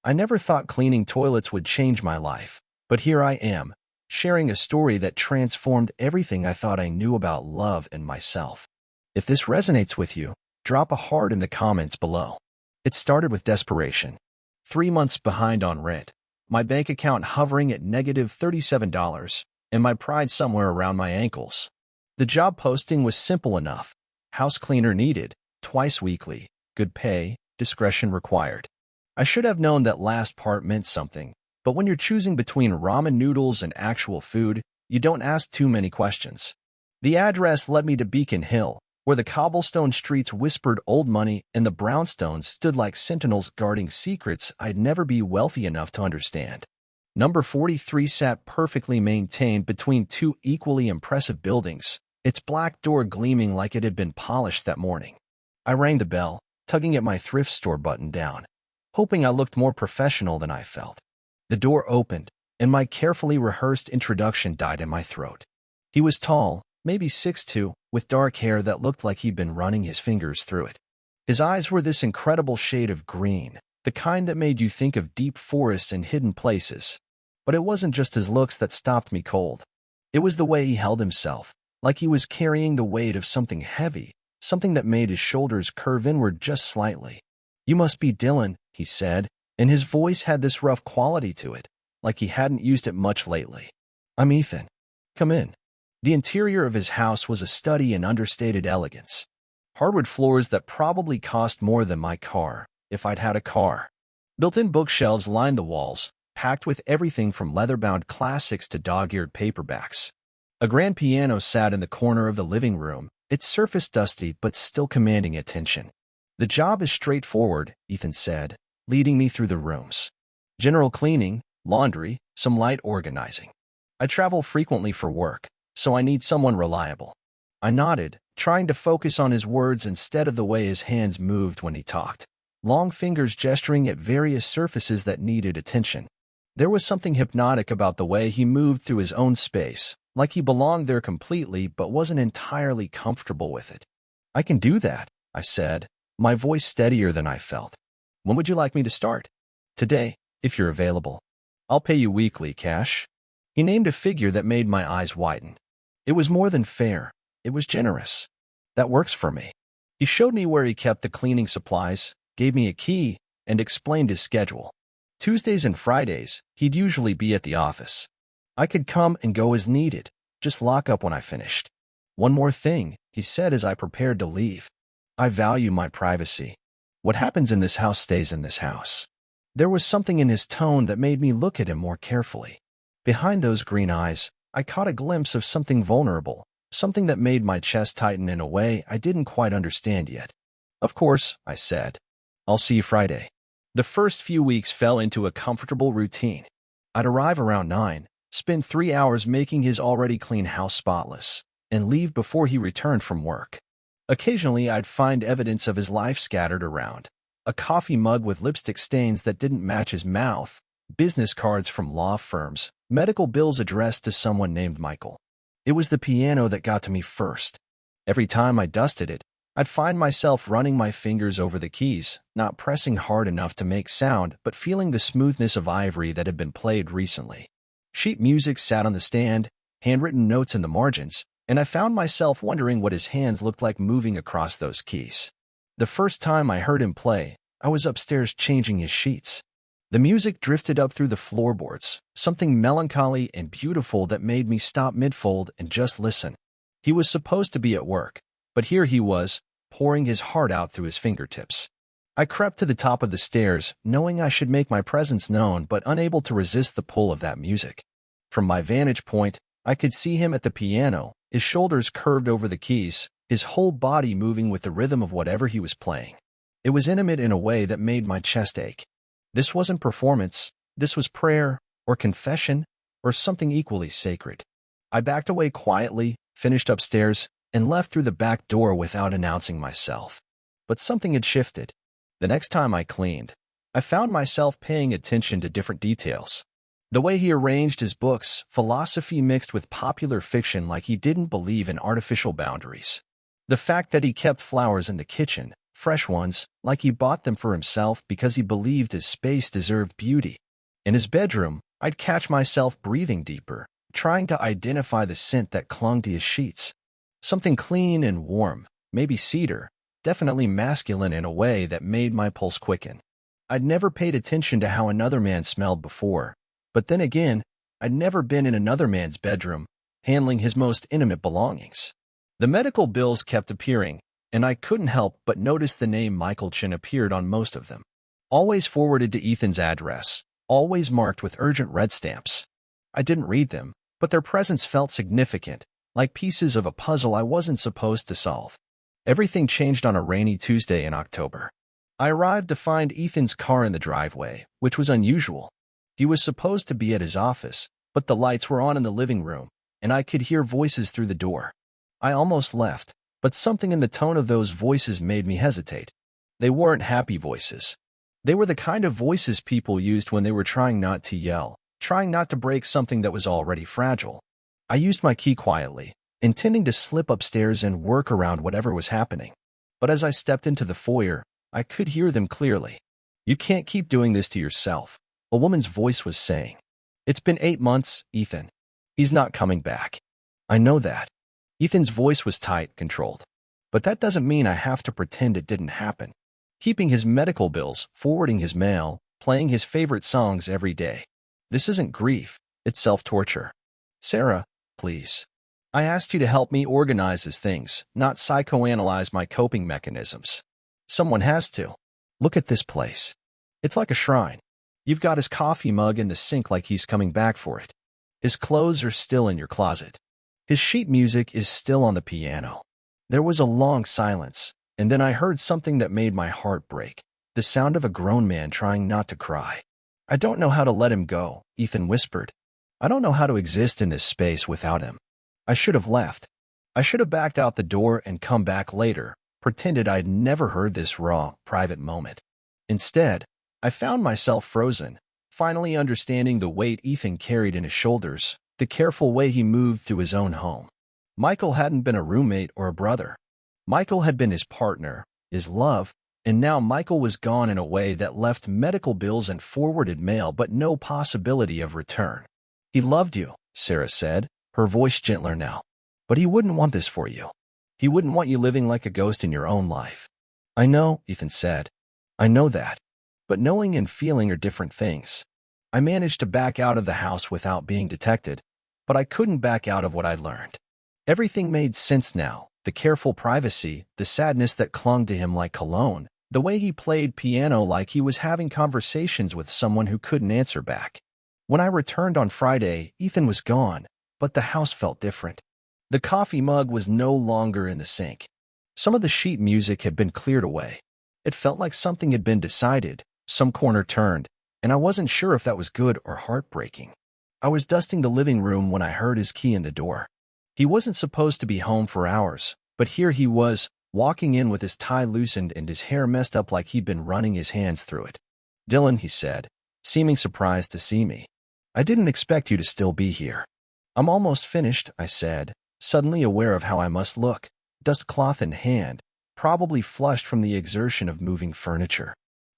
I never thought cleaning toilets would change my life, but here I am, sharing a story that transformed everything I thought I knew about love and myself. If this resonates with you, drop a heart in the comments below. It started with desperation. 3 months behind on rent, my bank account hovering at negative $37, and my pride somewhere around my ankles. The job posting was simple enough. House cleaner needed, twice weekly, good pay, discretion required. I should have known that last part meant something, but when you're choosing between ramen noodles and actual food, you don't ask too many questions. The address led me to Beacon Hill, where the cobblestone streets whispered old money and the brownstones stood like sentinels guarding secrets I'd never be wealthy enough to understand. Number 43 sat perfectly maintained between two equally impressive buildings, its black door gleaming like it had been polished that morning. I rang the bell, tugging at my thrift store button down, hoping I looked more professional than I felt. The door opened, and my carefully rehearsed introduction died in my throat. He was tall, maybe 6'2", with dark hair that looked like he'd been running his fingers through it. His eyes were this incredible shade of green, the kind that made you think of deep forests and hidden places. But it wasn't just his looks that stopped me cold. It was the way he held himself, like he was carrying the weight of something heavy, something that made his shoulders curve inward just slightly. "You must be Dylan," he said, and his voice had this rough quality to it, like he hadn't used it much lately. "I'm Ethan. Come in." The interior of his house was a study in understated elegance. Hardwood floors that probably cost more than my car, if I'd had a car. Built-in bookshelves lined the walls, packed with everything from leather-bound classics to dog-eared paperbacks. A grand piano sat in the corner of the living room, its surface dusty but still commanding attention. "The job is straightforward," Ethan said, leading me through the rooms. "General cleaning, laundry, some light organizing. I travel frequently for work, so I need someone reliable." I nodded, trying to focus on his words instead of the way his hands moved when he talked, long fingers gesturing at various surfaces that needed attention. There was something hypnotic about the way he moved through his own space, like he belonged there completely but wasn't entirely comfortable with it. "I can do that," I said, my voice steadier than I felt. "When would you like me to start?" "Today, if you're available. I'll pay you weekly, cash." He named a figure that made my eyes widen. It was more than fair. It was generous. "That works for me." He showed me where he kept the cleaning supplies, gave me a key, and explained his schedule. Tuesdays and Fridays, he'd usually be at the office. I could come and go as needed, just lock up when I finished. "One more thing," he said as I prepared to leave. "I value my privacy. What happens in this house stays in this house." There was something in his tone that made me look at him more carefully. Behind those green eyes, I caught a glimpse of something vulnerable, something that made my chest tighten in a way I didn't quite understand yet. "Of course," I said. "I'll see you Friday." The first few weeks fell into a comfortable routine. I'd arrive around 9, spend 3 hours making his already clean house spotless, and leave before he returned from work. Occasionally, I'd find evidence of his life scattered around. A coffee mug with lipstick stains that didn't match his mouth, business cards from law firms, medical bills addressed to someone named Michael. It was the piano that got to me first. Every time I dusted it, I'd find myself running my fingers over the keys, not pressing hard enough to make sound, but feeling the smoothness of ivory that had been played recently. Sheet music sat on the stand, handwritten notes in the margins, and I found myself wondering what his hands looked like moving across those keys. The first time I heard him play, I was upstairs changing his sheets. The music drifted up through the floorboards, something melancholy and beautiful that made me stop mid-fold and just listen. He was supposed to be at work, but here he was, pouring his heart out through his fingertips. I crept to the top of the stairs, knowing I should make my presence known but unable to resist the pull of that music. From my vantage point, I could see him at the piano, his shoulders curved over the keys, his whole body moving with the rhythm of whatever he was playing. It was intimate in a way that made my chest ache. This wasn't performance, this was prayer, or confession, or something equally sacred. I backed away quietly, finished upstairs, and left through the back door without announcing myself. But something had shifted. The next time I cleaned, I found myself paying attention to different details. The way he arranged his books, philosophy mixed with popular fiction like he didn't believe in artificial boundaries. The fact that he kept flowers in the kitchen, fresh ones, like he bought them for himself because he believed his space deserved beauty. In his bedroom, I'd catch myself breathing deeper, trying to identify the scent that clung to his sheets. Something clean and warm, maybe cedar, definitely masculine in a way that made my pulse quicken. I'd never paid attention to how another man smelled before, but then again, I'd never been in another man's bedroom, handling his most intimate belongings. The medical bills kept appearing, and I couldn't help but notice the name Michael Chin appeared on most of them. Always forwarded to Ethan's address, always marked with urgent red stamps. I didn't read them, but their presence felt significant, like pieces of a puzzle I wasn't supposed to solve. Everything changed on a rainy Tuesday in October. I arrived to find Ethan's car in the driveway, which was unusual. He was supposed to be at his office, but the lights were on in the living room, and I could hear voices through the door. I almost left, but something in the tone of those voices made me hesitate. They weren't happy voices. They were the kind of voices people used when they were trying not to yell, trying not to break something that was already fragile. I used my key quietly, intending to slip upstairs and work around whatever was happening. But as I stepped into the foyer, I could hear them clearly. "You can't keep doing this to yourself," a woman's voice was saying. "It's been 8 months, Ethan. He's not coming back." "I know that." Ethan's voice was tight, controlled. "But that doesn't mean I have to pretend it didn't happen. Keeping his medical bills, forwarding his mail, playing his favorite songs every day. This isn't grief, it's self-torture. Sarah, please. I asked you to help me organize his things, not psychoanalyze my coping mechanisms. Someone has to. Look at this place. It's like a shrine. You've got his coffee mug in the sink like he's coming back for it. His clothes are still in your closet. His sheet music is still on the piano." There was a long silence, and then I heard something that made my heart break, the sound of a grown man trying not to cry. "I don't know how to let him go," Ethan whispered. "I don't know how to exist in this space without him. I should have left. I should have backed out the door and come back later, pretended I'd never heard this raw, private moment. Instead, I found myself frozen, finally understanding the weight Ethan carried in his shoulders, the careful way he moved through his own home. Michael hadn't been a roommate or a brother. Michael had been his partner, his love, and now Michael was gone in a way that left medical bills and forwarded mail but no possibility of return. "He loved you," Sarah said, her voice gentler now. "But he wouldn't want this for you. He wouldn't want you living like a ghost in your own life." "I know," Ethan said. "I know that. But knowing and feeling are different things. I managed to back out of the house without being detected, but I couldn't back out of what I learned. Everything made sense now, the careful privacy, the sadness that clung to him like cologne, the way he played piano like he was having conversations with someone who couldn't answer back. When I returned on Friday, Ethan was gone, but the house felt different. The coffee mug was no longer in the sink. Some of the sheet music had been cleared away. It felt like something had been decided, some corner turned, and I wasn't sure if that was good or heartbreaking. I was dusting the living room when I heard his key in the door. He wasn't supposed to be home for hours, but here he was, walking in with his tie loosened and his hair messed up like he'd been running his hands through it. "Dylan," he said, seeming surprised to see me. "I didn't expect you to still be here." "I'm almost finished," I said, suddenly aware of how I must look, dustcloth in hand, probably flushed from the exertion of moving furniture.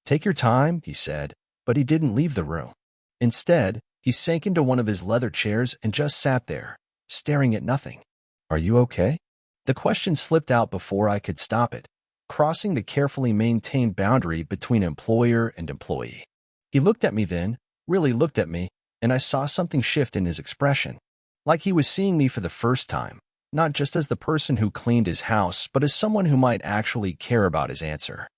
"Take your time," he said, but he didn't leave the room. Instead, he sank into one of his leather chairs and just sat there, staring at nothing. "Are you okay?" The question slipped out before I could stop it, crossing the carefully maintained boundary between employer and employee. He looked at me then, really looked at me, and I saw something shift in his expression. Like he was seeing me for the first time, not just as the person who cleaned his house, but as someone who might actually care about his answer.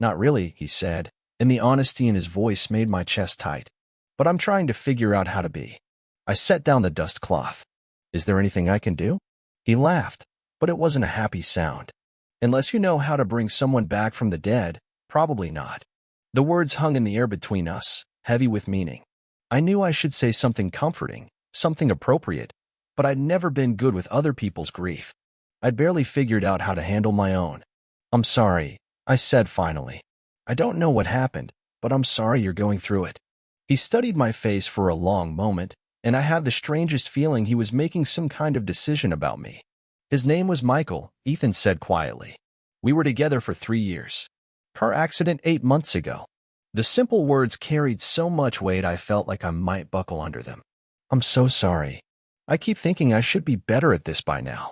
"Not really," he said, and the honesty in his voice made my chest tight. "But I'm trying to figure out how to be." I set down the dustcloth. "Is there anything I can do?" He laughed, but it wasn't a happy sound. "Unless you know how to bring someone back from the dead, probably not." The words hung in the air between us, heavy with meaning. I knew I should say something comforting, something appropriate, but I'd never been good with other people's grief. I'd barely figured out how to handle my own. "I'm sorry," I said finally. "I don't know what happened, but I'm sorry you're going through it." He studied my face for a long moment, and I had the strangest feeling he was making some kind of decision about me. "His name was Michael," Ethan said quietly. "We were together for 3 years. Car accident 8 months ago. The simple words carried so much weight I felt like I might buckle under them. I'm so sorry. I keep thinking I should be better at this by now.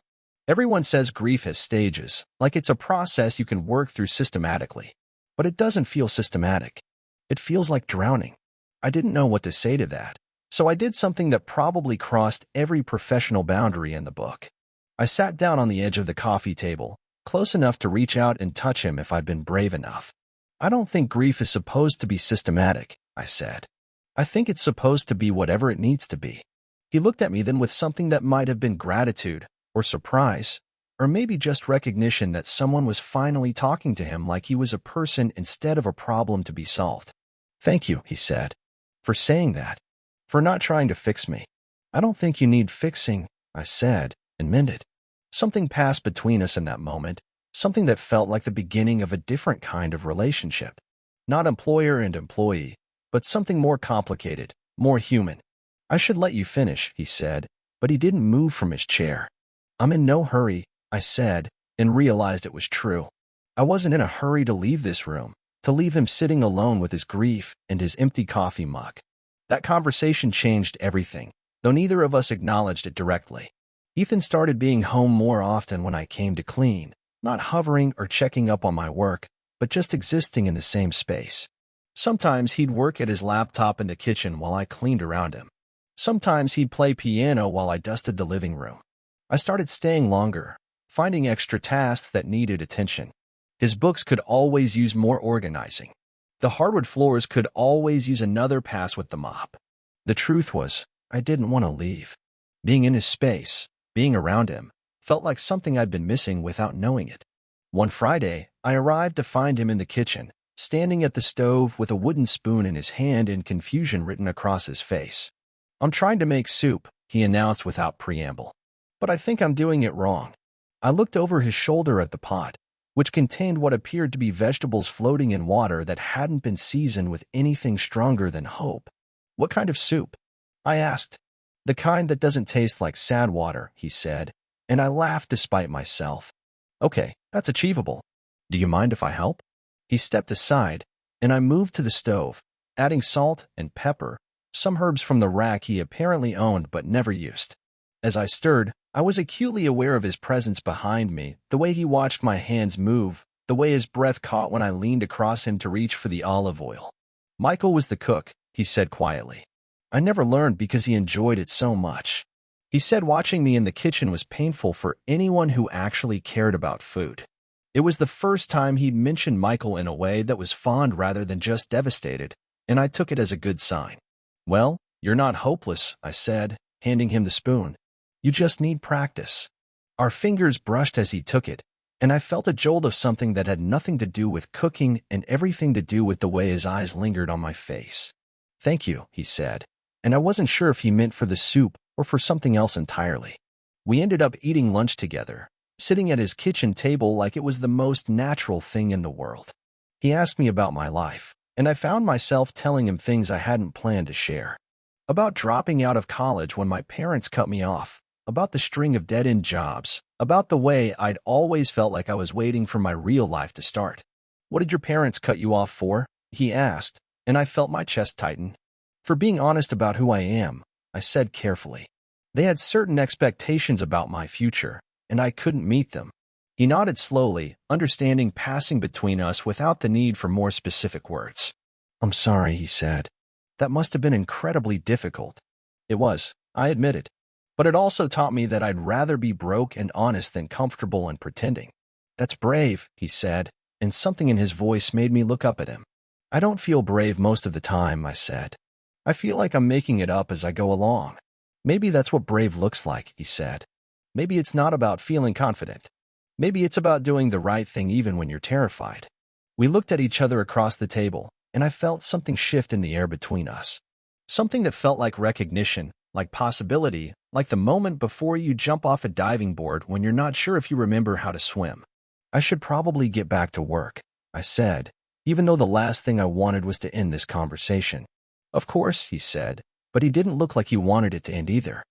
Everyone says grief has stages, like it's a process you can work through systematically. But it doesn't feel systematic. It feels like drowning. I didn't know what to say to that, so I did something that probably crossed every professional boundary in the book. I sat down on the edge of the coffee table, close enough to reach out and touch him if I'd been brave enough. I don't think grief is supposed to be systematic, I said. I think it's supposed to be whatever it needs to be. He looked at me then with something that might have been gratitude, or surprise, or maybe just recognition that someone was finally talking to him like he was a person instead of a problem to be solved. Thank you, he said, for saying that, for not trying to fix me. I don't think you need fixing, I said, and meant it. Something passed between us in that moment, something that felt like the beginning of a different kind of relationship. Not employer and employee, but something more complicated, more human. I should let you finish, he said, but he didn't move from his chair. I'm in no hurry, I said, and realized it was true. I wasn't in a hurry to leave this room, to leave him sitting alone with his grief and his empty coffee mug. That conversation changed everything, though neither of us acknowledged it directly. Ethan started being home more often when I came to clean, not hovering or checking up on my work, but just existing in the same space. Sometimes he'd work at his laptop in the kitchen while I cleaned around him. Sometimes he'd play piano while I dusted the living room. I started staying longer, finding extra tasks that needed attention. His books could always use more organizing. The hardwood floors could always use another pass with the mop. The truth was, I didn't want to leave. Being in his space, being around him, felt like something I'd been missing without knowing it. One Friday, I arrived to find him in the kitchen, standing at the stove with a wooden spoon in his hand and confusion written across his face. I'm trying to make soup, he announced without preamble. But I think I'm doing it wrong. I looked over his shoulder at the pot, which contained what appeared to be vegetables floating in water that hadn't been seasoned with anything stronger than hope. What kind of soup? I asked. The kind that doesn't taste like sad water, he said, and I laughed despite myself. Okay, that's achievable. Do you mind if I help? He stepped aside, and I moved to the stove, adding salt and pepper, some herbs from the rack he apparently owned but never used. As I stirred, I was acutely aware of his presence behind me, the way he watched my hands move, the way his breath caught when I leaned across him to reach for the olive oil. Michael was the cook, he said quietly. I never learned because he enjoyed it so much. He said watching me in the kitchen was painful for anyone who actually cared about food. It was the first time he'd mentioned Michael in a way that was fond rather than just devastated, and I took it as a good sign. Well, you're not hopeless, I said, handing him the spoon. You just need practice. Our fingers brushed as he took it, and I felt a jolt of something that had nothing to do with cooking and everything to do with the way his eyes lingered on my face. Thank you, he said, and I wasn't sure if he meant for the soup or for something else entirely. We ended up eating lunch together, sitting at his kitchen table like it was the most natural thing in the world. He asked me about my life, and I found myself telling him things I hadn't planned to share. About dropping out of college when my parents cut me off, about the string of dead-end jobs, about the way I'd always felt like I was waiting for my real life to start. What did your parents cut you off for? He asked, and I felt my chest tighten. For being honest about who I am, I said carefully. They had certain expectations about my future, and I couldn't meet them. He nodded slowly, understanding passing between us without the need for more specific words. I'm sorry, he said. That must have been incredibly difficult. It was, I admitted. But it also taught me that I'd rather be broke and honest than comfortable and pretending. That's brave, he said, and something in his voice made me look up at him. I don't feel brave most of the time, I said. I feel like I'm making it up as I go along. Maybe that's what brave looks like, he said. Maybe it's not about feeling confident. Maybe it's about doing the right thing even when you're terrified. We looked at each other across the table, and I felt something shift in the air between us. Something that felt like recognition, like possibility, like the moment before you jump off a diving board when you're not sure if you remember how to swim. I should probably get back to work, I said, even though the last thing I wanted was to end this conversation. Of course, he said, but he didn't look like he wanted it to end either.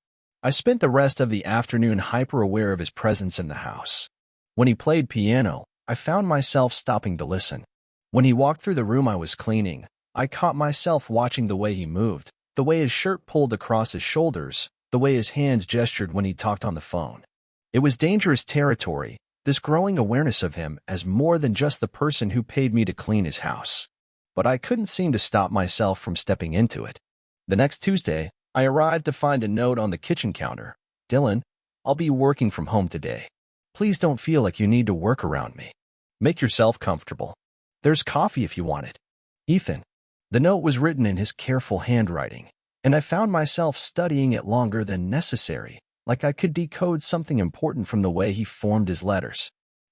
I spent the rest of the afternoon hyper-aware of his presence in the house. When he played piano, I found myself stopping to listen. When he walked through the room I was cleaning, I caught myself watching the way he moved, the way his shirt pulled across his shoulders, the way his hands gestured when he talked on the phone. It was dangerous territory, this growing awareness of him as more than just the person who paid me to clean his house. But I couldn't seem to stop myself from stepping into it. The next Tuesday, I arrived to find a note on the kitchen counter. Dylan, I'll be working from home today. Please don't feel like you need to work around me. Make yourself comfortable. There's coffee if you want it. Ethan. The note was written in his careful handwriting, and I found myself studying it longer than necessary, like I could decode something important from the way he formed his letters.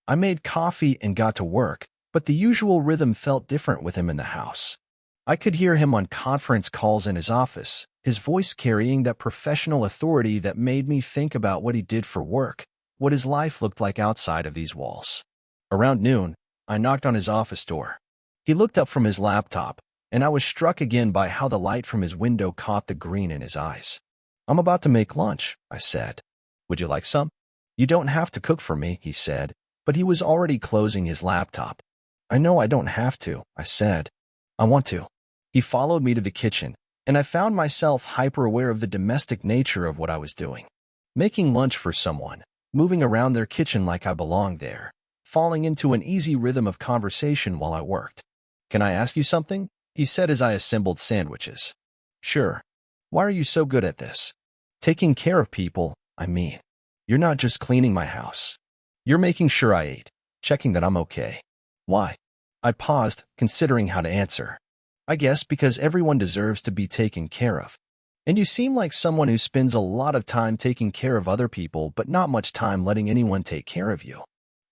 I made coffee and got to work, but the usual rhythm felt different with him in the house. I could hear him on conference calls in his office, his voice carrying that professional authority that made me think about what he did for work, what his life looked like outside of these walls. Around noon, I knocked on his office door. He looked up from his laptop, and I was struck again by how the light from his window caught the green in his eyes. I'm about to make lunch, I said. Would you like some? You don't have to cook for me, he said, but he was already closing his laptop. I know I don't have to, I said. I want to. He followed me to the kitchen, and I found myself hyper-aware of the domestic nature of what I was doing. Making lunch for someone, moving around their kitchen like I belonged there, falling into an easy rhythm of conversation while I worked. Can I ask you something? He said as I assembled sandwiches. Sure. Why are you so good at this? Taking care of people, I mean. You're not just cleaning my house. You're making sure I ate, checking that I'm okay. Why? I paused, considering how to answer. I guess because everyone deserves to be taken care of. And you seem like someone who spends a lot of time taking care of other people but not much time letting anyone take care of you.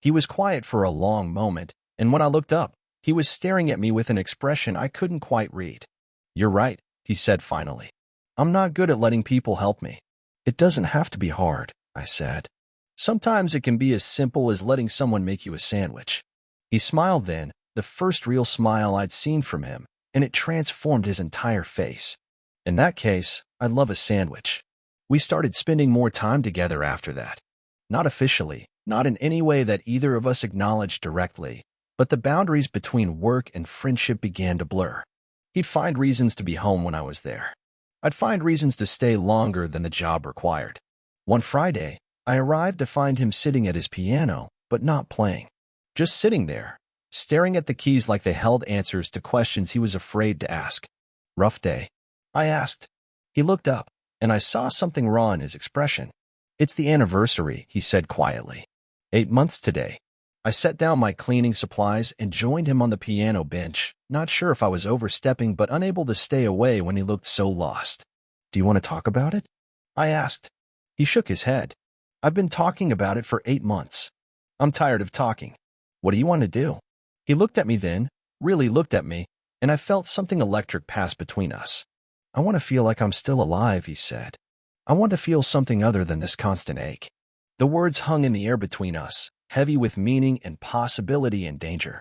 He was quiet for a long moment, and when I looked up, he was staring at me with an expression I couldn't quite read. You're right, he said finally. I'm not good at letting people help me. It doesn't have to be hard, I said. Sometimes it can be as simple as letting someone make you a sandwich. He smiled then, the first real smile I'd seen from him, and it transformed his entire face. In that case, I'd love a sandwich. We started spending more time together after that. Not officially, not in any way that either of us acknowledged directly, but the boundaries between work and friendship began to blur. He'd find reasons to be home when I was there. I'd find reasons to stay longer than the job required. One Friday, I arrived to find him sitting at his piano, but not playing. Just sitting there, staring at the keys like they held answers to questions he was afraid to ask. Rough day? I asked. He looked up, and I saw something raw in his expression. It's the anniversary, he said quietly. 8 months today. I set down my cleaning supplies and joined him on the piano bench, not sure if I was overstepping but unable to stay away when he looked so lost. Do you want to talk about it? I asked. He shook his head. I've been talking about it for 8 months. I'm tired of talking. What do you want to do? He looked at me then, really looked at me, and I felt something electric pass between us. I want to feel like I'm still alive, he said. I want to feel something other than this constant ache. The words hung in the air between us, heavy with meaning and possibility and danger.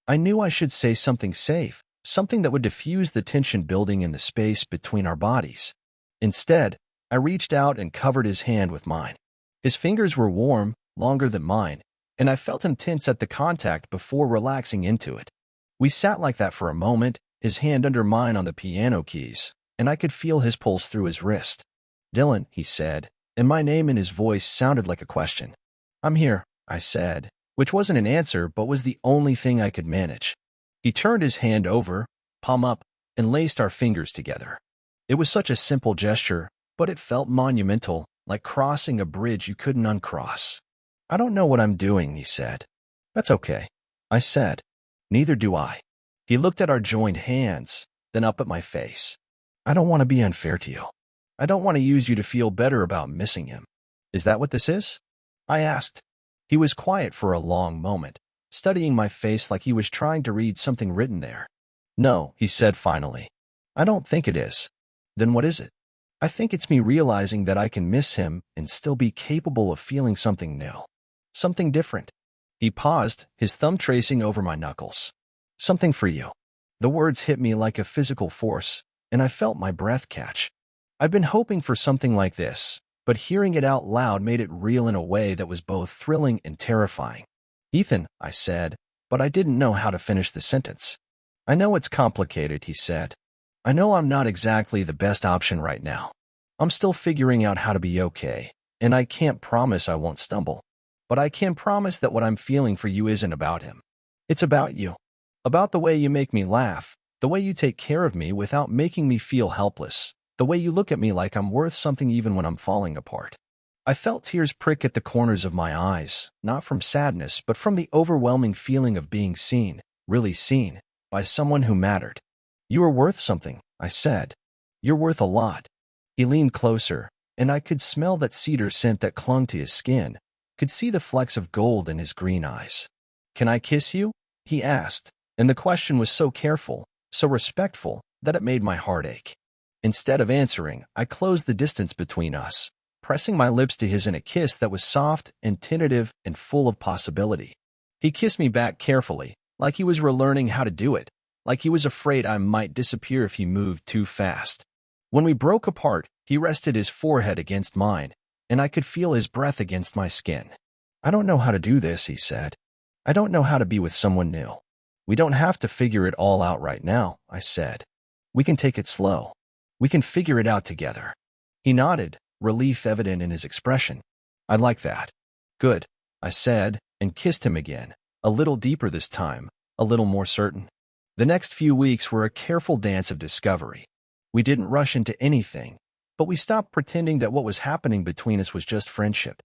I knew I should say something safe, something that would diffuse the tension building in the space between our bodies. Instead, I reached out and covered his hand with mine. His fingers were warm, longer than mine, and I felt him tense at the contact before relaxing into it. We sat like that for a moment, his hand under mine on the piano keys, and I could feel his pulse through his wrist. Dylan, he said, and my name in his voice sounded like a question. I'm here, I said, which wasn't an answer but was the only thing I could manage. He turned his hand over, palm up, and laced our fingers together. It was such a simple gesture, but it felt monumental, like crossing a bridge you couldn't uncross. I don't know what I'm doing, he said. That's okay, I said. Neither do I. He looked at our joined hands, then up at my face. I don't want to be unfair to you. I don't want to use you to feel better about missing him. Is that what this is? I asked. He was quiet for a long moment, studying my face like he was trying to read something written there. No, he said finally. I don't think it is. Then what is it? I think it's me realizing that I can miss him and still be capable of feeling something new. Something different. He paused, his thumb tracing over my knuckles. Something for you. The words hit me like a physical force, and I felt my breath catch. I've been hoping for something like this, but hearing it out loud made it real in a way that was both thrilling and terrifying. Ethan, I said, but I didn't know how to finish the sentence. I know it's complicated, he said. I know I'm not exactly the best option right now. I'm still figuring out how to be okay, and I can't promise I won't stumble. But I can promise that what I'm feeling for you isn't about him. It's about you. About the way you make me laugh, the way you take care of me without making me feel helpless, the way you look at me like I'm worth something even when I'm falling apart. I felt tears prick at the corners of my eyes, not from sadness, but from the overwhelming feeling of being seen, really seen, by someone who mattered. You are worth something, I said. You're worth a lot. He leaned closer, and I could smell that cedar scent that clung to his skin, could see the flecks of gold in his green eyes. Can I kiss you? He asked, and the question was so careful, so respectful, that it made my heart ache. Instead of answering, I closed the distance between us, pressing my lips to his in a kiss that was soft and tentative and full of possibility. He kissed me back carefully, like he was relearning how to do it, like he was afraid I might disappear if he moved too fast. When we broke apart, he rested his forehead against mine, and I could feel his breath against my skin. I don't know how to do this, he said. I don't know how to be with someone new. We don't have to figure it all out right now, I said. We can take it slow. We can figure it out together. He nodded, relief evident in his expression. I like that. Good, I said, and kissed him again, a little deeper this time, a little more certain. The next few weeks were a careful dance of discovery. We didn't rush into anything, but we stopped pretending that what was happening between us was just friendship.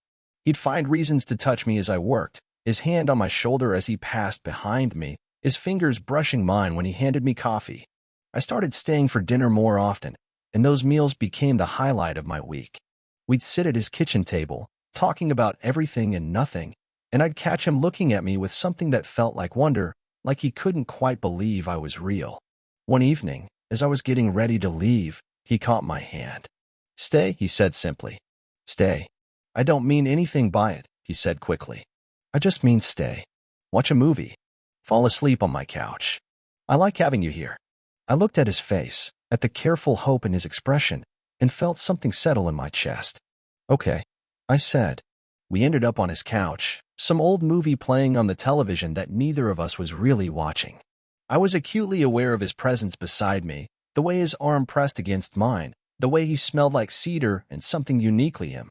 He'd find reasons to touch me as I worked, his hand on my shoulder as he passed behind me, his fingers brushing mine when he handed me coffee. I started staying for dinner more often, and those meals became the highlight of my week. We'd sit at his kitchen table, talking about everything and nothing, and I'd catch him looking at me with something that felt like wonder, like he couldn't quite believe I was real. One evening, as I was getting ready to leave, he caught my hand. Stay, he said simply. Stay. I don't mean anything by it, he said quickly. I just mean stay. Watch a movie. Fall asleep on my couch. I like having you here. I looked at his face, at the careful hope in his expression, and felt something settle in my chest. Okay, I said. We ended up on his couch, some old movie playing on the television that neither of us was really watching. I was acutely aware of his presence beside me, the way his arm pressed against mine, the way he smelled like cedar and something uniquely him.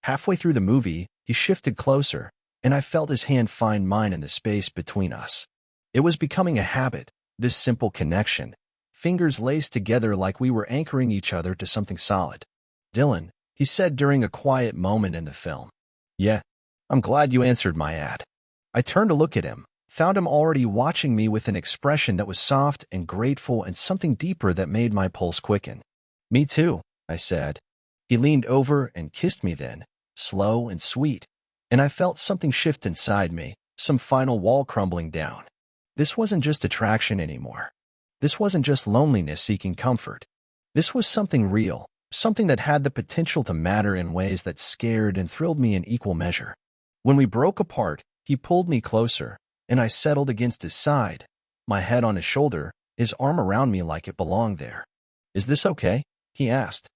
Halfway through the movie, he shifted closer, and I felt his hand find mine in the space between us. It was becoming a habit, this simple connection, fingers laced together like we were anchoring each other to something solid. Dylan, he said during a quiet moment in the film. Yeah, I'm glad you answered my ad. I turned to look at him, found him already watching me with an expression that was soft and grateful and something deeper that made my pulse quicken. Me too, I said. He leaned over and kissed me then, slow and sweet, and I felt something shift inside me, some final wall crumbling down. This wasn't just attraction anymore. This wasn't just loneliness seeking comfort. This was something real, something that had the potential to matter in ways that scared and thrilled me in equal measure. When we broke apart, he pulled me closer, and I settled against his side, my head on his shoulder, his arm around me like it belonged there. Is this okay? He asked.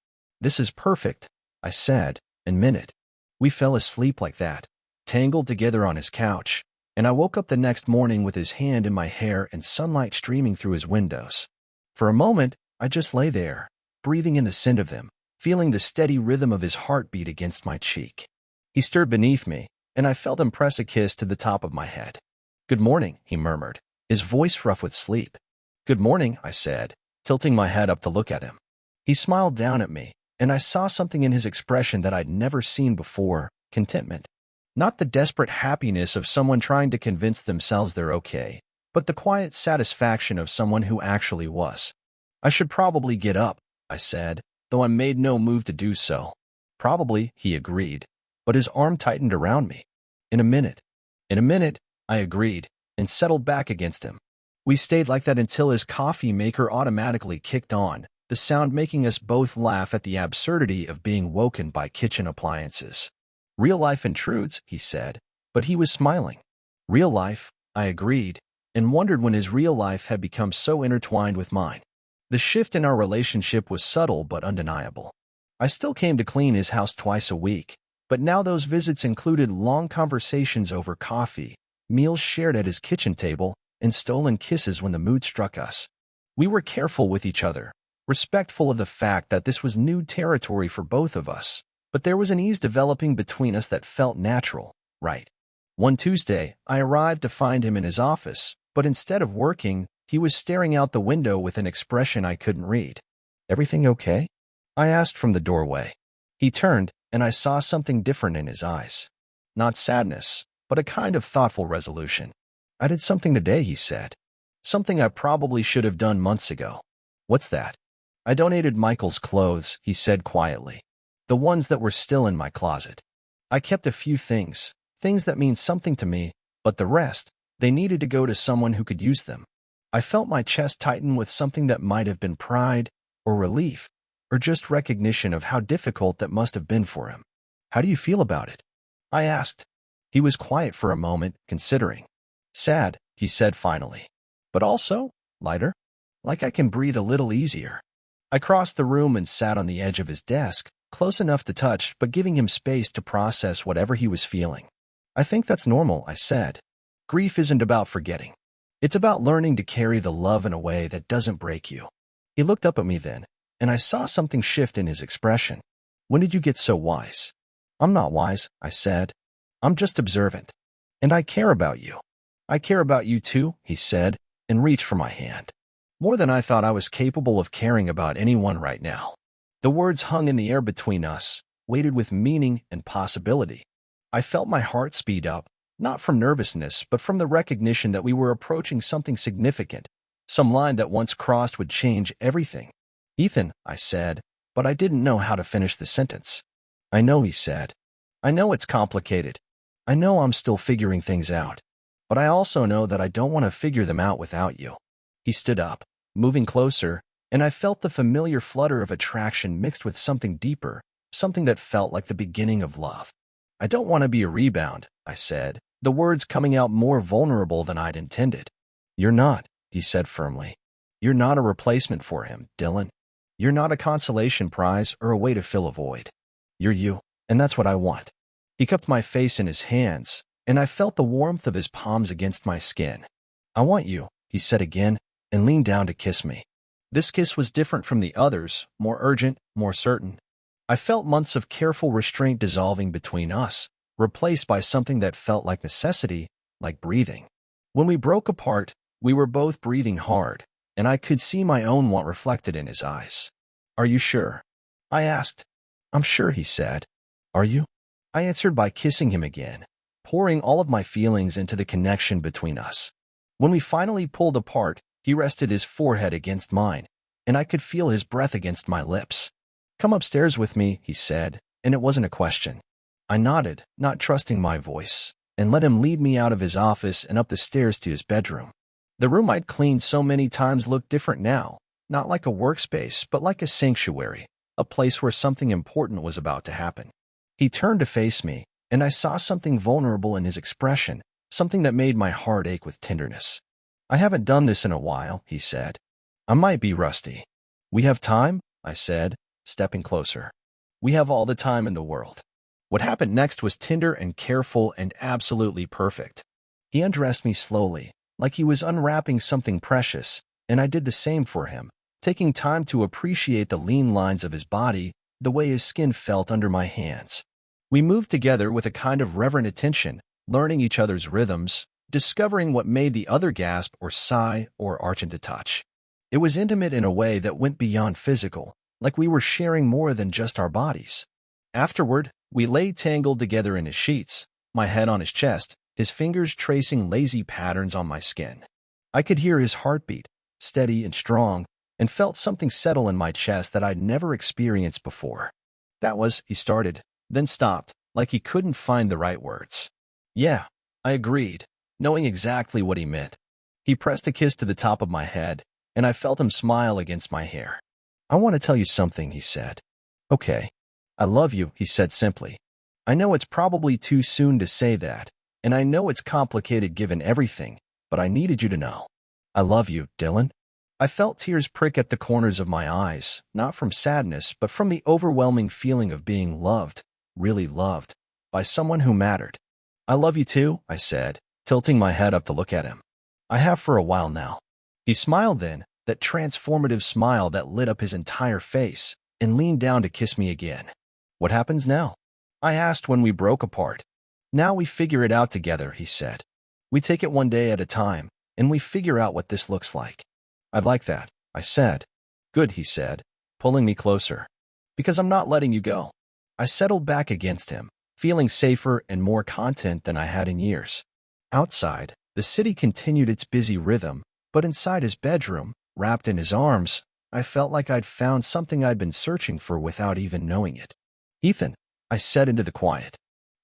This is perfect, I said, and meant it. We fell asleep like that, tangled together on his couch, and I woke up the next morning with his hand in my hair and sunlight streaming through his windows. For a moment, I just lay there, breathing in the scent of him, feeling the steady rhythm of his heartbeat against my cheek. He stirred beneath me, and I felt him press a kiss to the top of my head. Good morning, he murmured, his voice rough with sleep. Good morning, I said, tilting my head up to look at him. He smiled down at me, and I saw something in his expression that I'd never seen before, contentment. Not the desperate happiness of someone trying to convince themselves they're okay, but the quiet satisfaction of someone who actually was. I should probably get up, I said, though I made no move to do so. Probably, he agreed, but his arm tightened around me. In a minute, I agreed, and settled back against him. We stayed like that until his coffee maker automatically kicked on, the sound making us both laugh at the absurdity of being woken by kitchen appliances. Real life intrudes, he said, but he was smiling. Real life, I agreed, and wondered when his real life had become so intertwined with mine. The shift in our relationship was subtle but undeniable. I still came to clean his house twice a week, but now those visits included long conversations over coffee, meals shared at his kitchen table, and stolen kisses when the mood struck us. We were careful with each other, respectful of the fact that this was new territory for both of us, but there was an ease developing between us that felt natural, right? One Tuesday, I arrived to find him in his office, but instead of working, he was staring out the window with an expression I couldn't read. "Everything okay?" I asked from the doorway. He turned, and I saw something different in his eyes. Not sadness, but a kind of thoughtful resolution. "I did something today," he said. "Something I probably should have done months ago." "What's that?" "I donated Michael's clothes," he said quietly. "The ones that were still in my closet. I kept a few things that mean something to me, but the rest, they needed to go to someone who could use them." I felt my chest tighten with something that might have been pride, or relief, or just recognition of how difficult that must have been for him. "How do you feel about it?" I asked. He was quiet for a moment, considering. "Sad," he said finally. "But also lighter. Like I can breathe a little easier." I crossed the room and sat on the edge of his desk, close enough to touch but giving him space to process whatever he was feeling. "I think that's normal," I said. "Grief isn't about forgetting. It's about learning to carry the love in a way that doesn't break you." He looked up at me then, and I saw something shift in his expression. "When did you get so wise?" "I'm not wise," I said. "I'm just observant. And I care about you." "I care about you too," he said, and reached for my hand. More than I thought I was capable of caring about anyone right now. The words hung in the air between us, weighted with meaning and possibility. I felt my heart speed up, not from nervousness, but from the recognition that we were approaching something significant. Some line that once crossed would change everything. "Ethan," I said, but I didn't know how to finish the sentence. "I know," he said. "I know it's complicated. I know I'm still figuring things out. But I also know that I don't want to figure them out without you." He stood up, moving closer, and I felt the familiar flutter of attraction mixed with something deeper, something that felt like the beginning of love. "I don't want to be a rebound," I said, the words coming out more vulnerable than I'd intended. "You're not," he said firmly. "You're not a replacement for him, Dylan. You're not a consolation prize or a way to fill a void. You're you, and that's what I want." He cupped my face in his hands, and I felt the warmth of his palms against my skin. "I want you," he said again, and leaned down to kiss me. This kiss was different from the others, more urgent, more certain. I felt months of careful restraint dissolving between us, replaced by something that felt like necessity, like breathing. When we broke apart, we were both breathing hard, and I could see my own want reflected in his eyes. "Are you sure?" I asked. "I'm sure," he said. "Are you?" I answered by kissing him again, pouring all of my feelings into the connection between us. When we finally pulled apart, he rested his forehead against mine, and I could feel his breath against my lips. "Come upstairs with me," he said, and it wasn't a question. I nodded, not trusting my voice, and let him lead me out of his office and up the stairs to his bedroom. The room I'd cleaned so many times looked different now, not like a workspace, but like a sanctuary, a place where something important was about to happen. He turned to face me, and I saw something vulnerable in his expression, something that made my heart ache with tenderness. "I haven't done this in a while," he said. "I might be rusty." "We have time?" I said, stepping closer. "We have all the time in the world." What happened next was tender and careful and absolutely perfect. He undressed me slowly, like he was unwrapping something precious, and I did the same for him, taking time to appreciate the lean lines of his body, the way his skin felt under my hands. We moved together with a kind of reverent attention, learning each other's rhythms, discovering what made the other gasp or sigh or arch into touch. It was intimate in a way that went beyond physical, like we were sharing more than just our bodies. Afterward, we lay tangled together in his sheets, my head on his chest, his fingers tracing lazy patterns on my skin. I could hear his heartbeat, steady and strong, and felt something settle in my chest that I'd never experienced before. "That was," he started, then stopped, like he couldn't find the right words. "Yeah," I agreed, knowing exactly what he meant. He pressed a kiss to the top of my head, and I felt him smile against my hair. "I want to tell you something," he said. "Okay." "I love you," he said simply. "I know it's probably too soon to say that, and I know it's complicated given everything, but I needed you to know. I love you, Dylan." I felt tears prick at the corners of my eyes, not from sadness, but from the overwhelming feeling of being loved, really loved, by someone who mattered. "I love you too," I said, tilting my head up to look at him. I have for a while now. He smiled then, that transformative smile that lit up his entire face, and leaned down to kiss me again. What happens now? I asked when we broke apart. Now we figure it out together, he said. We take it one day at a time, and we figure out what this looks like. I'd like that, I said. Good, he said, pulling me closer. Because I'm not letting you go. I settled back against him, feeling safer and more content than I had in years. Outside, the city continued its busy rhythm, but inside his bedroom, wrapped in his arms, I felt like I'd found something I'd been searching for without even knowing it. Ethan, I said into the quiet.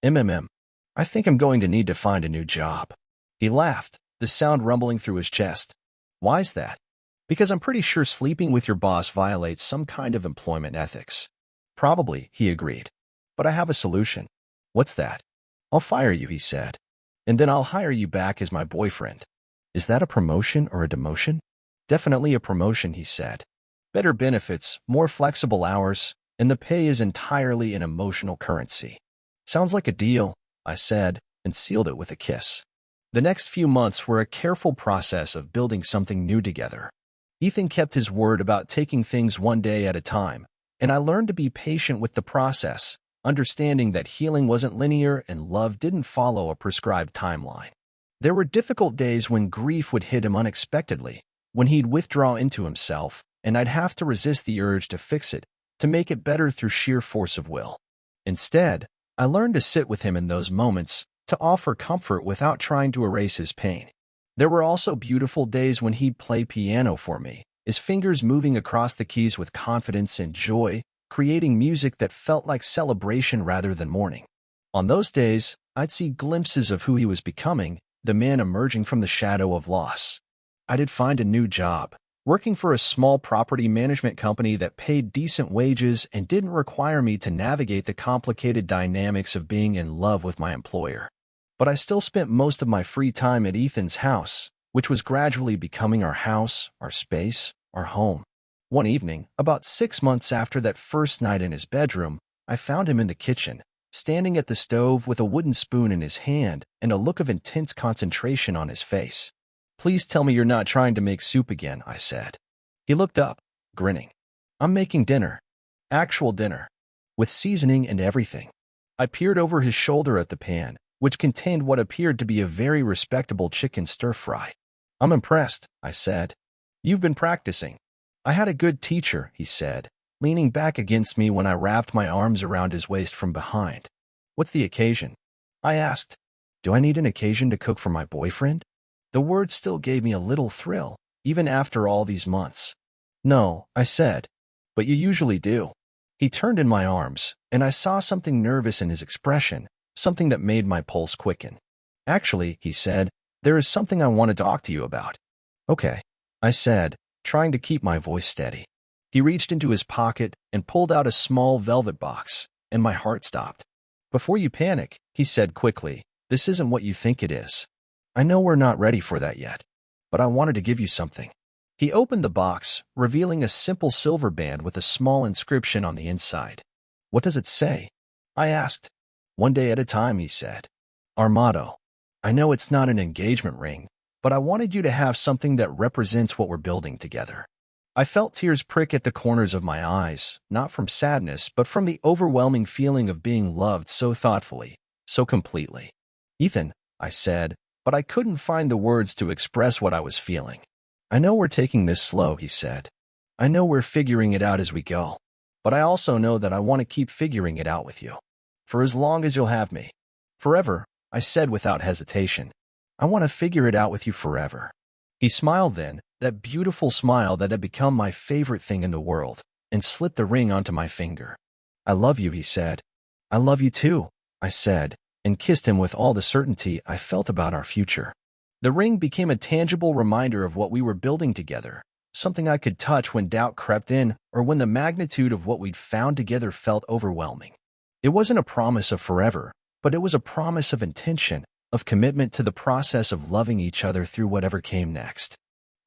I think I'm going to need to find a new job. He laughed, the sound rumbling through his chest. Why's that? Because I'm pretty sure sleeping with your boss violates some kind of employment ethics. Probably, he agreed. But I have a solution. What's that? I'll fire you, he said. And then I'll hire you back as my boyfriend. Is that a promotion or a demotion? Definitely a promotion, he said. Better benefits, more flexible hours, and the pay is entirely in emotional currency. Sounds like a deal, I said, and sealed it with a kiss. The next few months were a careful process of building something new together. Ethan kept his word about taking things one day at a time, and I learned to be patient with the process, understanding that healing wasn't linear and love didn't follow a prescribed timeline. There were difficult days when grief would hit him unexpectedly, when he'd withdraw into himself, and I'd have to resist the urge to fix it, to make it better through sheer force of will. Instead, I learned to sit with him in those moments, to offer comfort without trying to erase his pain. There were also beautiful days when he'd play piano for me, his fingers moving across the keys with confidence and joy, creating music that felt like celebration rather than mourning. On those days, I'd see glimpses of who he was becoming, the man emerging from the shadow of loss. I did find a new job, working for a small property management company that paid decent wages and didn't require me to navigate the complicated dynamics of being in love with my employer. But I still spent most of my free time at Ethan's house, which was gradually becoming our house, our space, our home. One evening, about 6 months after that first night in his bedroom, I found him in the kitchen, standing at the stove with a wooden spoon in his hand and a look of intense concentration on his face. Please tell me you're not trying to make soup again, I said. He looked up, grinning. I'm making dinner. Actual dinner. With seasoning and everything. I peered over his shoulder at the pan, which contained what appeared to be a very respectable chicken stir-fry. I'm impressed, I said. You've been practicing. I had a good teacher, he said, leaning back against me when I wrapped my arms around his waist from behind. What's the occasion? I asked. Do I need an occasion to cook for my boyfriend? The word still gave me a little thrill, even after all these months. No, I said, but you usually do. He turned in my arms, and I saw something nervous in his expression, something that made my pulse quicken. Actually, he said, there is something I want to talk to you about. Okay, I said, trying to keep my voice steady. He reached into his pocket and pulled out a small velvet box, and my heart stopped. Before you panic, he said quickly, this isn't what you think it is. I know we're not ready for that yet, but I wanted to give you something. He opened the box, revealing a simple silver band with a small inscription on the inside. What does it say? I asked. One day at a time, he said. Our motto. I know it's not an engagement ring, but I wanted you to have something that represents what we're building together. I felt tears prick at the corners of my eyes, not from sadness, but from the overwhelming feeling of being loved so thoughtfully, so completely. Ethan, I said, but I couldn't find the words to express what I was feeling. I know we're taking this slow, he said. I know we're figuring it out as we go, but I also know that I want to keep figuring it out with you. For as long as you'll have me. Forever, I said without hesitation. I want to figure it out with you forever. He smiled then, that beautiful smile that had become my favorite thing in the world, and slipped the ring onto my finger. I love you, he said. I love you too, I said, and kissed him with all the certainty I felt about our future. The ring became a tangible reminder of what we were building together, something I could touch when doubt crept in or when the magnitude of what we'd found together felt overwhelming. It wasn't a promise of forever, but it was a promise of intention, of commitment to the process of loving each other through whatever came next.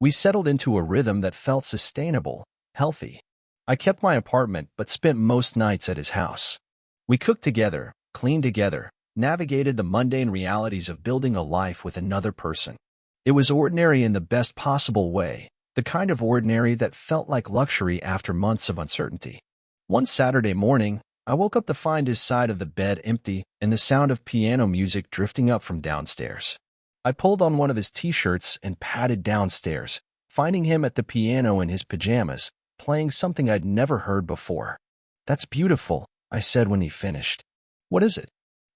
We settled into a rhythm that felt sustainable, healthy. I kept my apartment but spent most nights at his house. We cooked together, cleaned together, navigated the mundane realities of building a life with another person. It was ordinary in the best possible way, the kind of ordinary that felt like luxury after months of uncertainty. One Saturday morning, I woke up to find his side of the bed empty and the sound of piano music drifting up from downstairs. I pulled on one of his t-shirts and padded downstairs, finding him at the piano in his pajamas, playing something I'd never heard before. "That's beautiful," I said when he finished. "What is it?"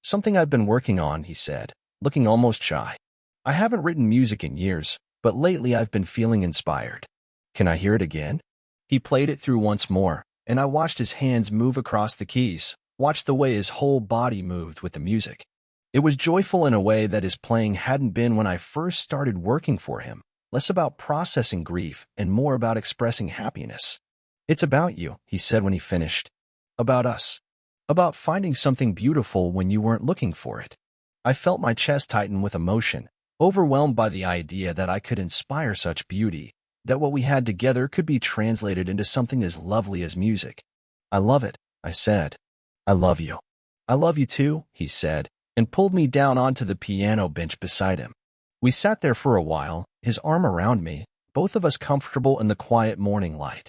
"Something I've been working on," he said, looking almost shy. "I haven't written music in years, but lately I've been feeling inspired." "Can I hear it again?" He played it through once more, and I watched his hands move across the keys, watched the way his whole body moved with the music. It was joyful in a way that his playing hadn't been when I first started working for him, less about processing grief and more about expressing happiness. "It's about you," he said when he finished. "About us. About finding something beautiful when you weren't looking for it." I felt my chest tighten with emotion, overwhelmed by the idea that I could inspire such beauty, that what we had together could be translated into something as lovely as music. "I love it," I said. "I love you." "I love you too," he said, and pulled me down onto the piano bench beside him. We sat there for a while, his arm around me, both of us comfortable in the quiet morning light.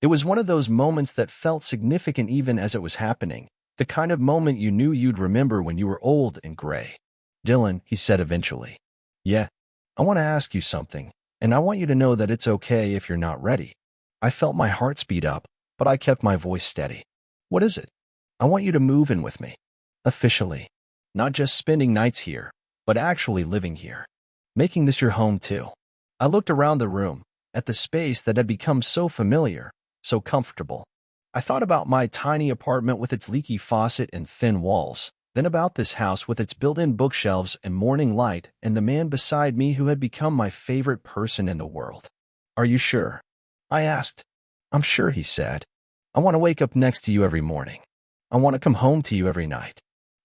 It was one of those moments that felt significant even as it was happening, the kind of moment you knew you'd remember when you were old and gray. "Dylan," he said eventually. "Yeah, I want to ask you something, and I want you to know that it's okay if you're not ready." I felt my heart speed up, but I kept my voice steady. "What is it?" "I want you to move in with me. Officially. Not just spending nights here, but actually living here. Making this your home too." I looked around the room, at the space that had become so familiar, so comfortable. I thought about my tiny apartment with its leaky faucet and thin walls, then about this house with its built-in bookshelves and morning light and the man beside me who had become my favorite person in the world. "Are you sure?" I asked. "I'm sure," he said. "I want to wake up next to you every morning. I want to come home to you every night.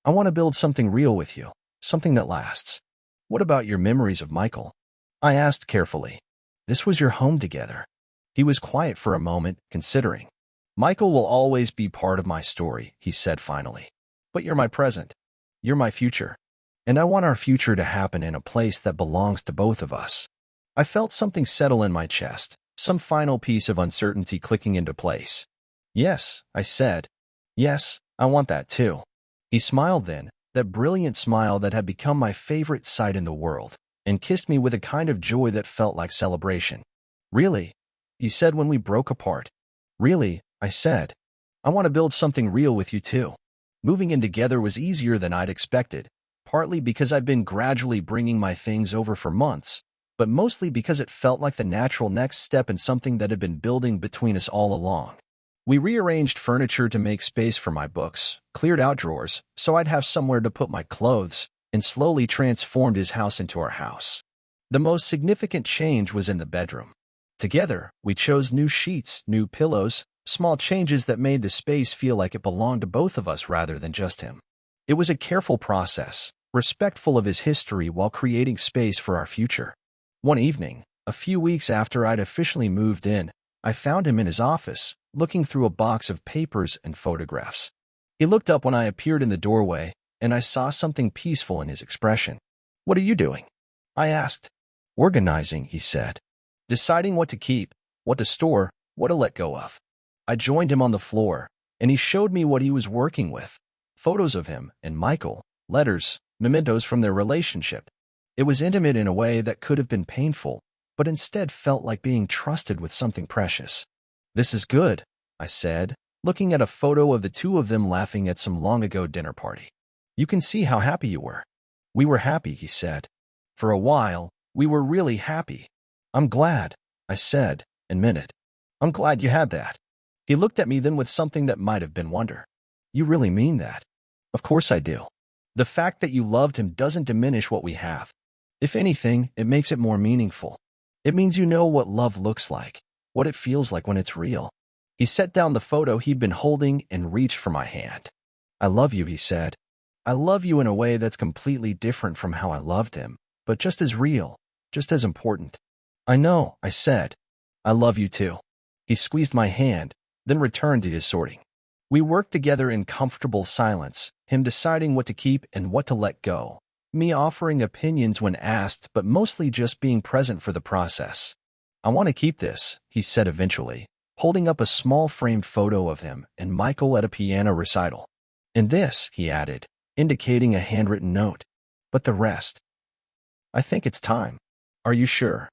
I want to build something real with you, something that lasts." "What about your memories of Michael?" I asked carefully. "This was your home together." He was quiet for a moment, considering. "Michael will always be part of my story," he said finally. "But you're my present. You're my future. And I want our future to happen in a place that belongs to both of us." I felt something settle in my chest, some final piece of uncertainty clicking into place. "Yes," I said. "Yes, I want that too." He smiled then, that brilliant smile that had become my favorite sight in the world, and kissed me with a kind of joy that felt like celebration. "Really?" he said when we broke apart. "Really," I said. "I want to build something real with you too." Moving in together was easier than I'd expected, partly because I'd been gradually bringing my things over for months, but mostly because it felt like the natural next step in something that had been building between us all along. We rearranged furniture to make space for my books, cleared out drawers so I'd have somewhere to put my clothes, and slowly transformed his house into our house. The most significant change was in the bedroom. Together, we chose new sheets, new pillows, small changes that made the space feel like it belonged to both of us rather than just him. It was a careful process, respectful of his history while creating space for our future. One evening, a few weeks after I'd officially moved in, I found him in his office, looking through a box of papers and photographs. He looked up when I appeared in the doorway, and I saw something peaceful in his expression. "What are you doing?" I asked. "Organizing," he said. "Deciding what to keep, what to store, what to let go of." I joined him on the floor, and he showed me what he was working with. Photos of him and Michael, letters, mementos from their relationship. It was intimate in a way that could have been painful, but instead felt like being trusted with something precious. "This is good," I said, looking at a photo of the two of them laughing at some long-ago dinner party. "You can see how happy you were." "We were happy," he said. "For a while, we were really happy." "I'm glad," I said, and meant it. "I'm glad you had that." He looked at me then with something that might have been wonder. "You really mean that?" "Of course I do. The fact that you loved him doesn't diminish what we have. If anything, it makes it more meaningful. It means you know what love looks like, what it feels like when it's real." He set down the photo he'd been holding and reached for my hand. "I love you," he said. "I love you in a way that's completely different from how I loved him, but just as real, just as important." "I know," I said. "I love you too." He squeezed my hand, then returned to his sorting. We worked together in comfortable silence, him deciding what to keep and what to let go, me offering opinions when asked but mostly just being present for the process. "I want to keep this," he said eventually, holding up a small framed photo of him and Michael at a piano recital. "And this," he added, indicating a handwritten note. "But the rest. I think it's time." "Are you sure?"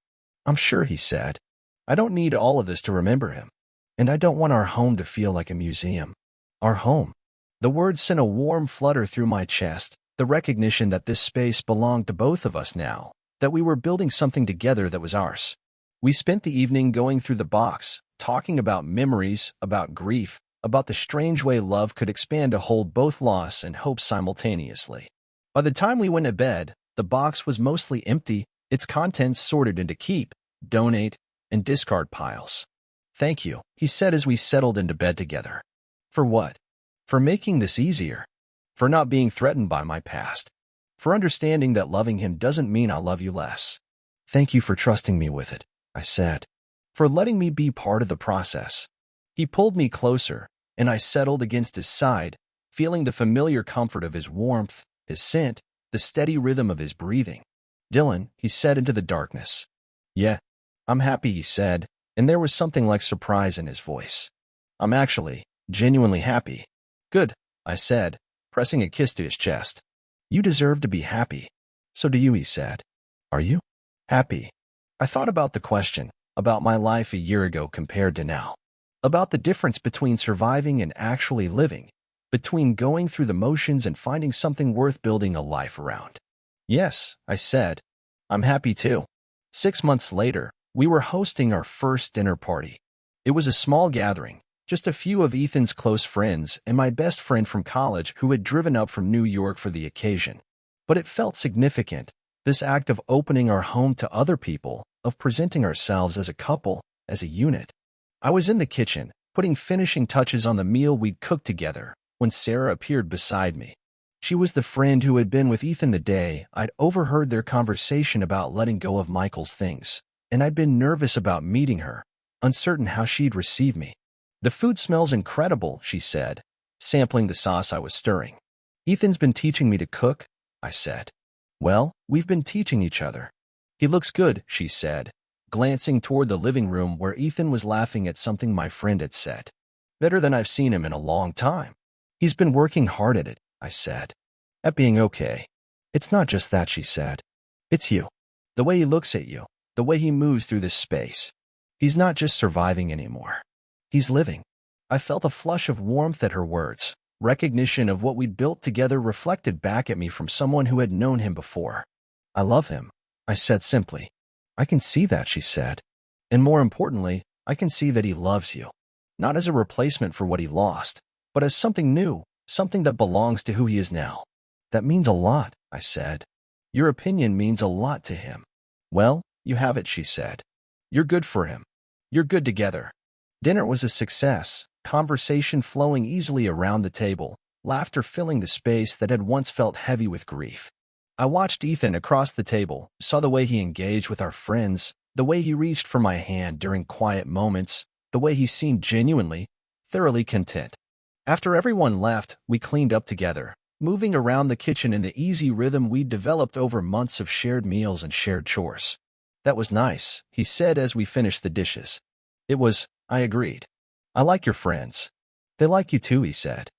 "I'm sure," he said. "I don't need all of this to remember him. And I don't want our home to feel like a museum." Our home. The words sent a warm flutter through my chest, the recognition that this space belonged to both of us now, that we were building something together that was ours. We spent the evening going through the box, talking about memories, about grief, about the strange way love could expand to hold both loss and hope simultaneously. By the time we went to bed, the box was mostly empty, its contents sorted into keep, donate, and discard piles. "Thank you," he said as we settled into bed together. "For what?" "For making this easier. For not being threatened by my past. For understanding that loving him doesn't mean I'll love you less." "Thank you for trusting me with it," I said. "For letting me be part of the process." He pulled me closer, and I settled against his side, feeling the familiar comfort of his warmth, his scent, the steady rhythm of his breathing. "Dylan," he said into the darkness. "Yeah, I'm happy," he said, and there was something like surprise in his voice. "I'm actually genuinely happy." "Good," I said, pressing a kiss to his chest. "You deserve to be happy." "So do you," he said. "Are you happy?" I thought about the question, about my life a year ago compared to now, about the difference between surviving and actually living, between going through the motions and finding something worth building a life around. "Yes," I said, "I'm happy too." 6 months later, we were hosting our first dinner party. It was a small gathering, just a few of Ethan's close friends and my best friend from college who had driven up from New York for the occasion. But it felt significant, this act of opening our home to other people, of presenting ourselves as a couple, as a unit. I was in the kitchen, putting finishing touches on the meal we'd cooked together, when Sarah appeared beside me. She was the friend who had been with Ethan the day I'd overheard their conversation about letting go of Michael's things, and I'd been nervous about meeting her, uncertain how she'd receive me. "The food smells incredible," she said, sampling the sauce I was stirring. "Ethan's been teaching me to cook," I said. "Well, we've been teaching each other." "He looks good," she said, glancing toward the living room where Ethan was laughing at something my friend had said. "Better than I've seen him in a long time." "He's been working hard at it," I said. "At being okay." "It's not just that," she said. "It's you. The way he looks at you, the way he moves through this space. He's not just surviving anymore. He's living." I felt a flush of warmth at her words, recognition of what we'd built together reflected back at me from someone who had known him before. "I love him," I said simply. "I can see that," she said. "And more importantly, I can see that he loves you. Not as a replacement for what he lost, but as something new, something that belongs to who he is now." "That means a lot," I said. "Your opinion means a lot to him." "Well, you have it," she said. "You're good for him. You're good together." Dinner was a success, conversation flowing easily around the table, laughter filling the space that had once felt heavy with grief. I watched Ethan across the table, saw the way he engaged with our friends, the way he reached for my hand during quiet moments, the way he seemed genuinely, thoroughly content. After everyone left, we cleaned up together, moving around the kitchen in the easy rhythm we'd developed over months of shared meals and shared chores. "That was nice," he said as we finished the dishes. "It was," I agreed. "I like your friends." "They like you too," he said.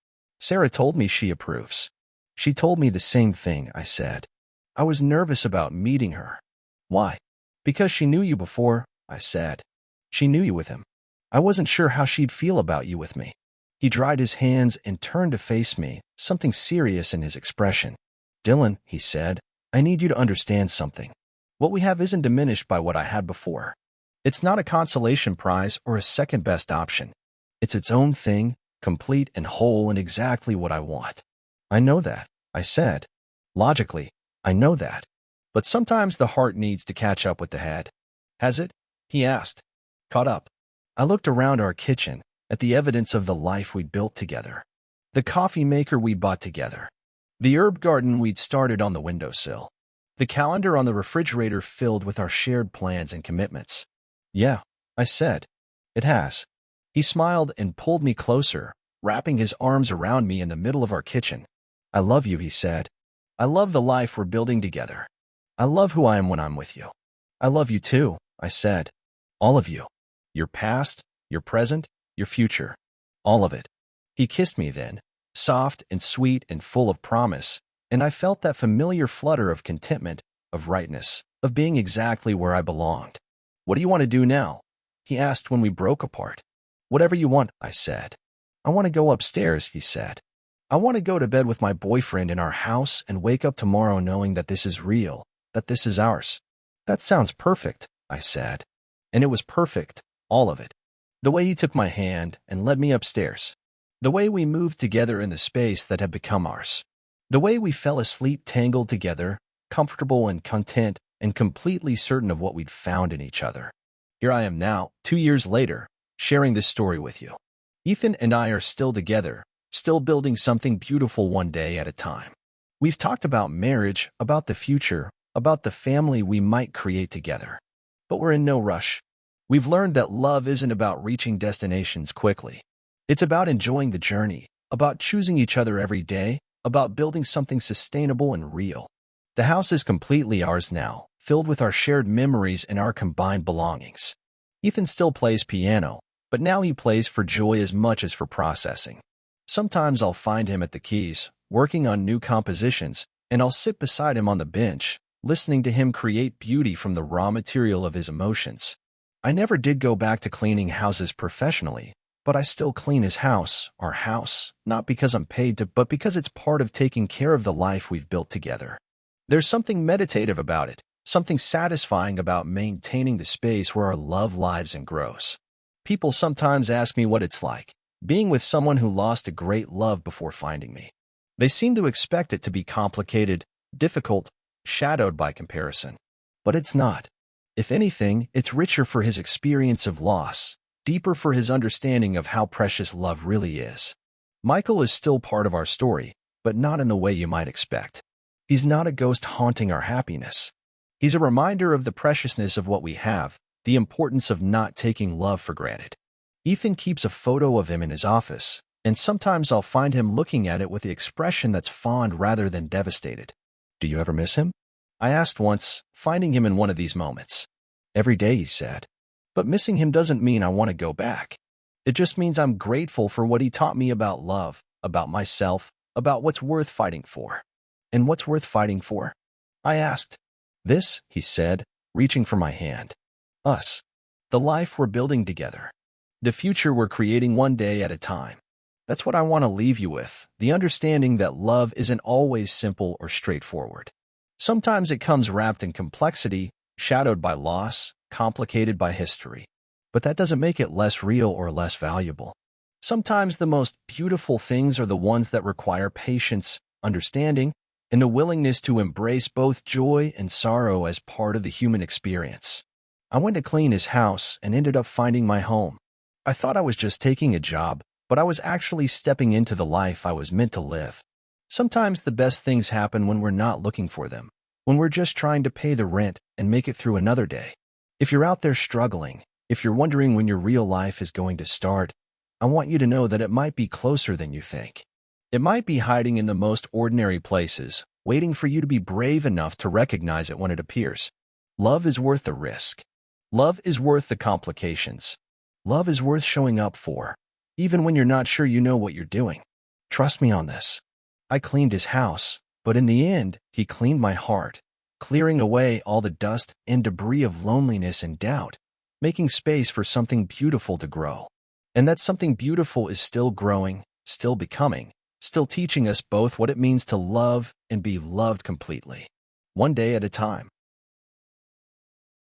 "Sarah told me she approves." "She told me the same thing," I said. I was nervous about meeting her. "Why?" "Because she knew you before," I said. "She knew you with him. I wasn't sure how she'd feel about you with me." He dried his hands and turned to face me, something serious in his expression. "Dylan," he said, "I need you to understand something. What we have isn't diminished by what I had before. It's not a consolation prize or a second-best option. It's its own thing, complete and whole and exactly what I want." "I know that," I said. "Logically, I know that. But sometimes the heart needs to catch up with the head." "Has it?" he asked. "Caught up." I looked around our kitchen, at the evidence of the life we'd built together. The coffee maker we bought together. The herb garden we'd started on the windowsill. The calendar on the refrigerator filled with our shared plans and commitments. "Yeah," I said. "It has." He smiled and pulled me closer, wrapping his arms around me in the middle of our kitchen. "I love you," he said. "I love the life we're building together. I love who I am when I'm with you." "I love you too," I said. "All of you. Your past, your present, your future. All of it." He kissed me then, soft and sweet and full of promise, and I felt that familiar flutter of contentment, of rightness, of being exactly where I belonged. "What do you want to do now?" he asked when we broke apart. "Whatever you want," I said. "I want to go upstairs," he said. "I want to go to bed with my boyfriend in our house and wake up tomorrow knowing that this is real, that this is ours." "That sounds perfect," I said. And it was perfect, all of it. The way he took my hand and led me upstairs. The way we moved together in the space that had become ours. The way we fell asleep tangled together, comfortable and content and completely certain of what we'd found in each other. Here I am now, 2 years later, sharing this story with you. Ethan and I are still together, still building something beautiful one day at a time. We've talked about marriage, about the future, about the family we might create together. But we're in no rush. We've learned that love isn't about reaching destinations quickly. It's about enjoying the journey, about choosing each other every day, about building something sustainable and real. The house is completely ours now, filled with our shared memories and our combined belongings. Ethan still plays piano, but now he plays for joy as much as for processing. Sometimes I'll find him at the keys, working on new compositions, and I'll sit beside him on the bench, listening to him create beauty from the raw material of his emotions. I never did go back to cleaning houses professionally, but I still clean his house, our house, not because I'm paid to, but because it's part of taking care of the life we've built together. There's something meditative about it, something satisfying about maintaining the space where our love lives and grows. People sometimes ask me what it's like, being with someone who lost a great love before finding me. They seem to expect it to be complicated, difficult, shadowed by comparison. But it's not. If anything, it's richer for his experience of loss, deeper for his understanding of how precious love really is. Michael is still part of our story, but not in the way you might expect. He's not a ghost haunting our happiness. He's a reminder of the preciousness of what we have, the importance of not taking love for granted. Ethan keeps a photo of him in his office, and sometimes I'll find him looking at it with the expression that's fond rather than devastated. "Do you ever miss him?" I asked once, finding him in one of these moments. "Every day," he said. "But missing him doesn't mean I want to go back. It just means I'm grateful for what he taught me about love, about myself, about what's worth fighting for." "And what's worth fighting for?" I asked. "This," he said, reaching for my hand. "Us. The life we're building together. The future we're creating one day at a time. That's what I want to leave you with, the understanding that love isn't always simple or straightforward. Sometimes it comes wrapped in complexity, shadowed by loss, complicated by history. But that doesn't make it less real or less valuable. Sometimes the most beautiful things are the ones that require patience, understanding, and the willingness to embrace both joy and sorrow as part of the human experience. I went to clean his house and ended up finding my home. I thought I was just taking a job, but I was actually stepping into the life I was meant to live. Sometimes the best things happen when we're not looking for them, when we're just trying to pay the rent and make it through another day. If you're out there struggling, if you're wondering when your real life is going to start, I want you to know that it might be closer than you think. It might be hiding in the most ordinary places, waiting for you to be brave enough to recognize it when it appears. Love is worth the risk. Love is worth the complications. Love is worth showing up for, even when you're not sure you know what you're doing. Trust me on this. I cleaned his house, but in the end, he cleaned my heart, clearing away all the dust and debris of loneliness and doubt, making space for something beautiful to grow. And that something beautiful is still growing, still becoming, still teaching us both what it means to love and be loved completely. One day at a time.